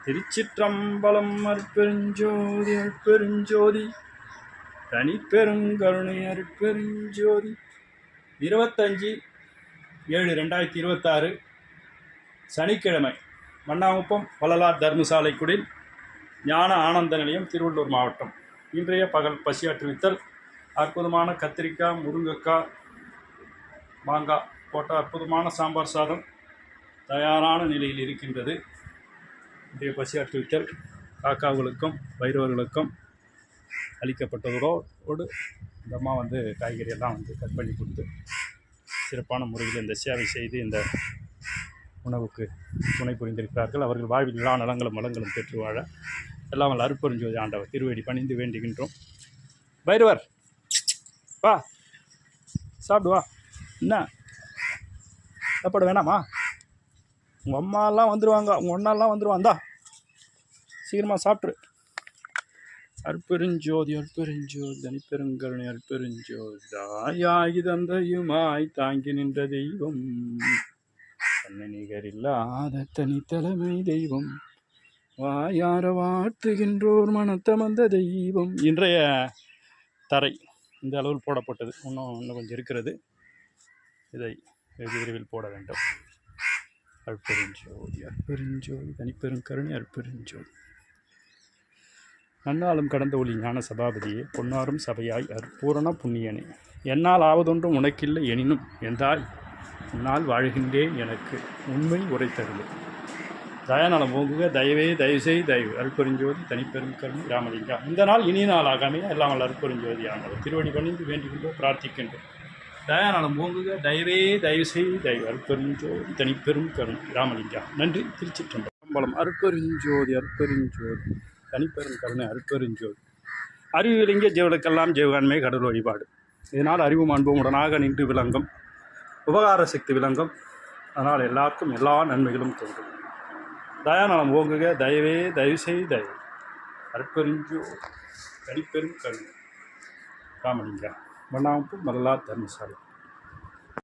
திருச்சிற்றம்பலம். அருட்பெருஞ்சோதி அருட்பெருஞ்சோதி தனிப்பெருங்கருணை அருட்பெருஞ்சோதி. 25/7/2026 சனிக்கிழமை, மண்ணாங்குப்பம் வள்ளலார் தர்மசாலை குடில் ஞான ஆனந்த நிலையம், திருவள்ளூர் மாவட்டம். இன்றைய பகல் பசியாற்றுவித்தல். அற்புதமான கத்திரிக்காய், முருங்கைக்காய், மாங்காய் போட்ட அற்புதமான சாம்பார் சாதம் தயாரான நிலையில் இருக்கின்றது. இன்றைய பசியாற்றுவித்தல் காக்காவுகளுக்கும் பைரவர்களுக்கும் அளிக்கப்பட்டதோடு இந்த அம்மா காய்கறியெல்லாம் கட் பண்ணி கொடுத்து சிறப்பான முறையில் இந்த சேவை செய்து இந்த உணவுக்கு துணை புரிந்திருக்கிறார்கள். அவர்கள் வாழ்வில் எல்லா நலங்களும் வளங்களும் பெற்று வாழ எல்லாம் வல்ல அருட்பெருஞ்சோதி ஆண்டவர் திருவடி பணிந்து வேண்டுகின்றோம். பைரவர் வா, சாப்பிடுவா. என்ன சாப்பாடு வேணாமா? உங்கள் அம்மாலாம் வந்துடுவாங்க, உங்கள் ஒன்றாலாம் வந்துடுவான். தான் சீக்கிரமாக சாப்பிட்ரு. அற்பெருஞ்சோதி அற்பெருஞ்சோதி தனிப்பெருங்கருணை அற்பெருஞ்சோதி. தாயாகி தந்தையுமாய் தாங்கி நின்ற தெய்வம், தன்னை நிகரில்லாத தனித்தலைமை தெய்வம், வாயார வாழ்த்துகின்றோர் மனத்தமந்த தெய்வம். இன்றைய தரை இந்த அளவில் போடப்பட்டது. இன்னும் கொஞ்சம் இருக்கிறது. இதை வெகு விரைவில் போட வேண்டும். அற்பெருஞ்சோதி அற்பெருஞ்சோதி தனிப்பெருங்கருணை அற்பெருஞ்சோதி. நன்னாலும் கடந்த ஒளி ஞான சபாபதியே, பொன்னாரும் சபையாய் அற்பூரண புண்ணியனே, என்னால் ஆவதொன்றும் உனக்கில்லை எனினும் எந்தாய் உன்னால் வாழ்கின்றேன் எனக்கு உண்மை உரைத்தருளே. தயாநலம் ஓங்குக தயவே தயவுசெய் தயவு. அற்பெருஞ்சோதி தனிப்பெருங்கருணை ராமலிங்கா. இந்த நாள் இனிய நாளாகவே எல்லாம் வல்ல அற்பெருஞ்சோதி ஆண்டவர் திருவடி பணிந்து வேண்டுகின்றோம், பிரார்த்திக்கின்றோம். தயாநலம் ஓங்குக தயவே தயவுசெய் தயவு. அற்பெருஞ்சோதி தனிப்பெருங்கருணை ராமலிங்கா. நன்றி. திருச்சிற்றம்பலம். அற்பெருஞ்சோதி அற்பெருஞ்சோதி தனிப்பெருங்கருணை அற்பெருஞ்சோதி. அறிவிலிங்க ஜீவனுக்கெல்லாம் ஜீவகான்மை கடவுள் வழிபாடு. இதனால் அறிவும் அன்பும் உடனாக நின்று விளங்கும், உபகார சக்தி விளங்கும். அதனால் எல்லாருக்கும் எல்லா நன்மைகளும் தோன்றும். தயாநலம் ஓங்குக தயவே தயவுசெய் தயவு. அற்பெருஞ்சோதி தனிப்பெருங்கருணை ராமலிங்கா. வண்ணாங்குப்பம் வள்ளலார் தர்மசாலை.